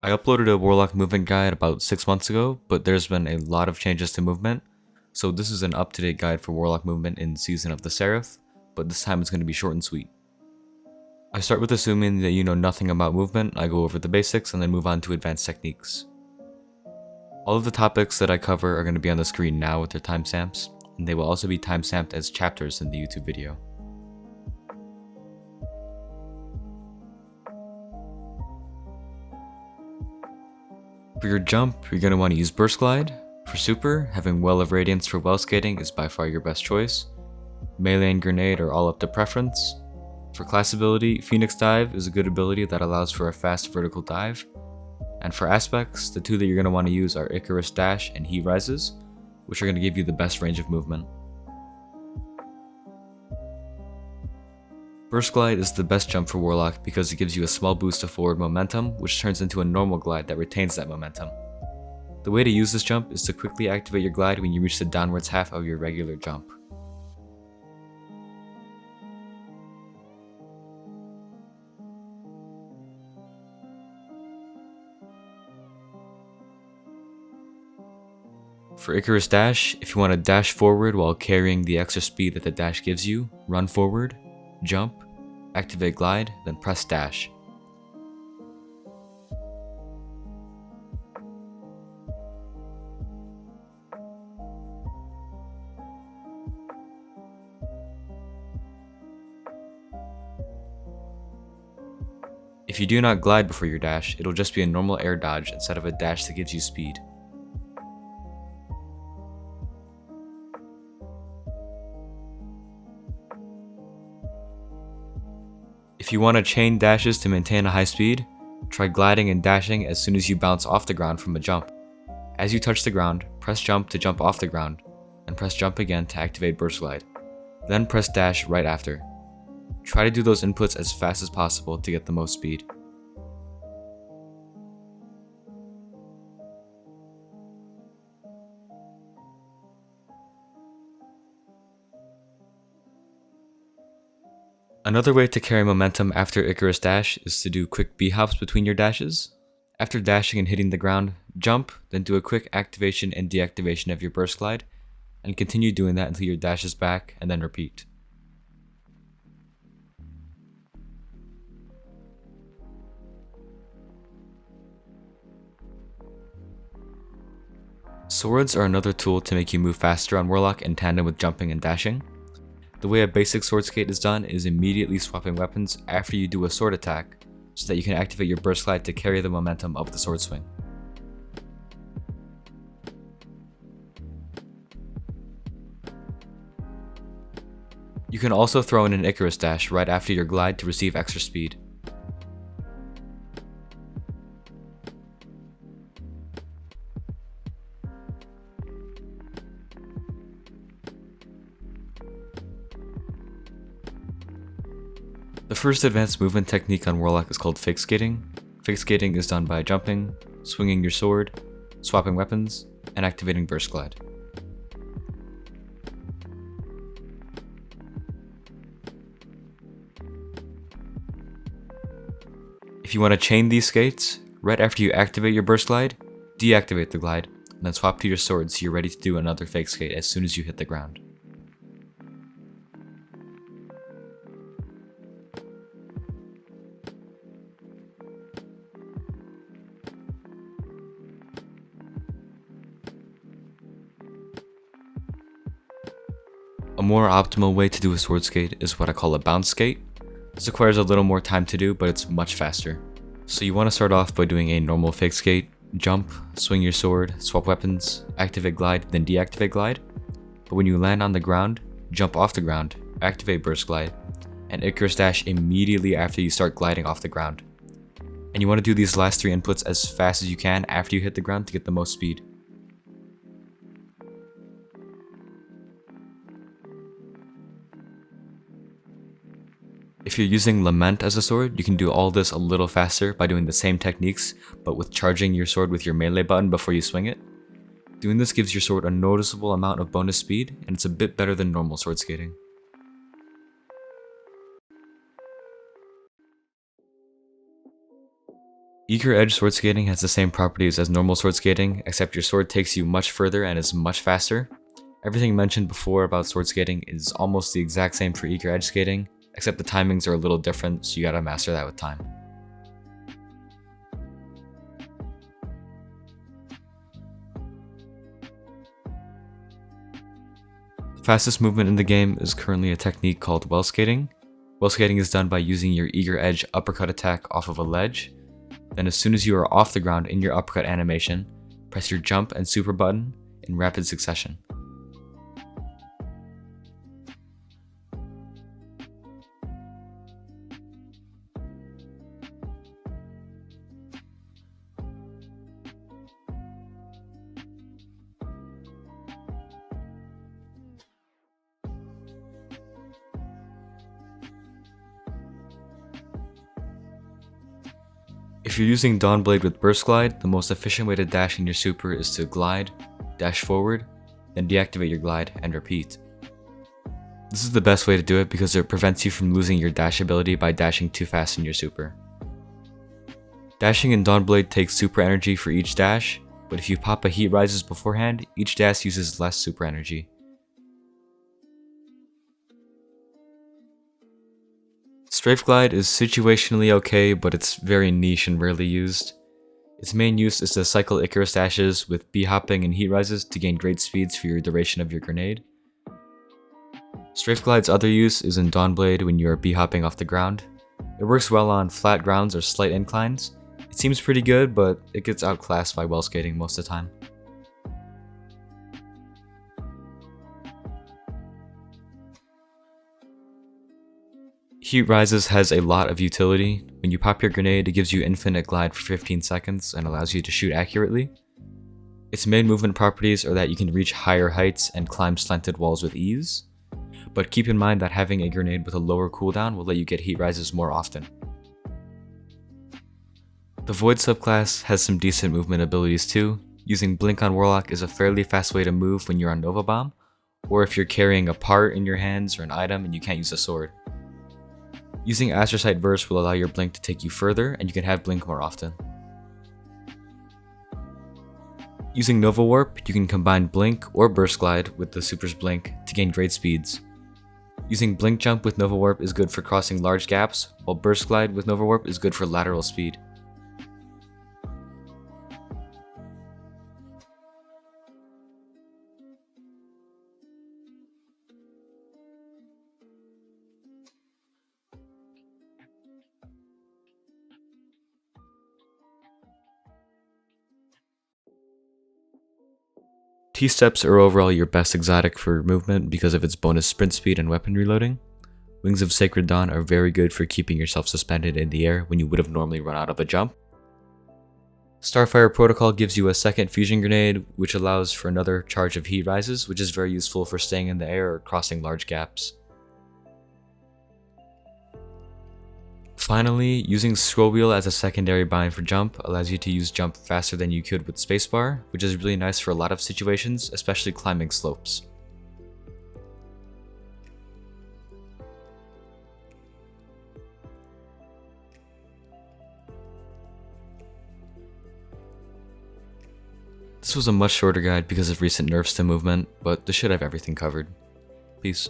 I uploaded a Warlock movement guide about 6 months ago, but there's been a lot of changes to movement, so this is an up-to-date guide for Warlock movement in Season of the Seraph, but this time it's going to be short and sweet. I start with assuming that you know nothing about movement. I go over the basics and then move on to advanced techniques. All of the topics that I cover are going to be on the screen now with their timestamps, and they will also be timestamped as chapters in the YouTube video. For your jump, you're going to want to use Burst Glide. For super, having Well of Radiance for well skating is by far your best choice. Melee and Grenade are all up to preference. For class ability, Phoenix Dive is a good ability that allows for a fast vertical dive. And for aspects, the two that you're going to want to use are Icarus Dash and He Rises, which are going to give you the best range of movement. Burst Glide is the best jump for Warlock because it gives you a small boost of forward momentum, which turns into a normal glide that retains that momentum. The way to use this jump is to quickly activate your glide when you reach the downwards half of your regular jump. For Icarus Dash, if you want to dash forward while carrying the extra speed that the dash gives you, run forward, jump, activate glide, then press dash. If you do not glide before your dash, it'll just be a normal air dodge instead of a dash that gives you speed. If you want to chain dashes to maintain a high speed, try gliding and dashing as soon as you bounce off the ground from a jump. As you touch the ground, press jump to jump off the ground, and press jump again to activate burst glide. Then press dash right after. Try to do those inputs as fast as possible to get the most speed. Another way to carry momentum after Icarus Dash is to do quick B-hops between your dashes. After dashing and hitting the ground, jump, then do a quick activation and deactivation of your burst glide, and continue doing that until your dash is back, and then repeat. Swords are another tool to make you move faster on Warlock in tandem with jumping and dashing. The way a basic sword skate is done is immediately swapping weapons after you do a sword attack, so that you can activate your burst glide to carry the momentum of the sword swing. You can also throw in an Icarus Dash right after your glide to receive extra speed. The first advanced movement technique on Warlock is called fake skating. Fake skating is done by jumping, swinging your sword, swapping weapons, and activating burst glide. If you want to chain these skates, right after you activate your burst glide, deactivate the glide, and then swap to your sword so you're ready to do another fake skate as soon as you hit the ground. A more optimal way to do a sword skate is what I call a bounce skate. This requires a little more time to do, but it's much faster. So you want to start off by doing a normal fake skate, jump, swing your sword, swap weapons, activate glide, then deactivate glide. But when you land on the ground, jump off the ground, activate burst glide, and Icarus Dash immediately after you start gliding off the ground. And you want to do these last three inputs as fast as you can after you hit the ground to get the most speed. If you're using Lament as a sword, you can do all this a little faster by doing the same techniques, but with charging your sword with your melee button before you swing it. Doing this gives your sword a noticeable amount of bonus speed, and it's a bit better than normal sword skating. Eager edge sword skating has the same properties as normal sword skating, except your sword takes you much further and is much faster. Everything mentioned before about sword skating is almost the exact same for eager edge skating, except the timings are a little different, so you gotta master that with time. The fastest movement in the game is currently a technique called well skating. Well skating is done by using your eager edge uppercut attack off of a ledge. Then as soon as you are off the ground in your uppercut animation, press your jump and super button in rapid succession. If you're using Dawnblade with Burst Glide, the most efficient way to dash in your super is to glide, dash forward, then deactivate your glide, and repeat. This is the best way to do it because it prevents you from losing your dash ability by dashing too fast in your super. Dashing in Dawnblade takes super energy for each dash, but if you pop a heat rises beforehand, each dash uses less super energy. Strafe Glide is situationally okay, but it's very niche and rarely used. Its main use is to cycle Icarus Dashes with B-hopping and heat rises to gain great speeds for your duration of your grenade. Strafe Glide's other use is in Dawnblade when you are B-hopping off the ground. It works well on flat grounds or slight inclines. It seems pretty good, but it gets outclassed by well skating most of the time. Heat Rises has a lot of utility. When you pop your grenade, it gives you infinite glide for 15 seconds and allows you to shoot accurately. Its main movement properties are that you can reach higher heights and climb slanted walls with ease, but keep in mind that having a grenade with a lower cooldown will let you get Heat Rises more often. The Void subclass has some decent movement abilities too. Using Blink on Warlock is a fairly fast way to move when you're on Nova Bomb, or if you're carrying a part in your hands or an item and you can't use a sword. Using Astrocyte Burst will allow your blink to take you further, and you can have blink more often. Using Nova Warp, you can combine blink or burst glide with the super's blink to gain great speeds. Using blink jump with Nova Warp is good for crossing large gaps, while burst glide with Nova Warp is good for lateral speed. T-steps are overall your best exotic for movement because of its bonus sprint speed and weapon reloading. Wings of Sacred Dawn are very good for keeping yourself suspended in the air when you would have normally run out of a jump. Starfire Protocol gives you a second fusion grenade, which allows for another charge of heat rises, which is very useful for staying in the air or crossing large gaps. Finally, using Scroll Wheel as a secondary bind for jump allows you to use jump faster than you could with spacebar, which is really nice for a lot of situations, especially climbing slopes. This was a much shorter guide because of recent nerfs to movement, but this should have everything covered. Peace.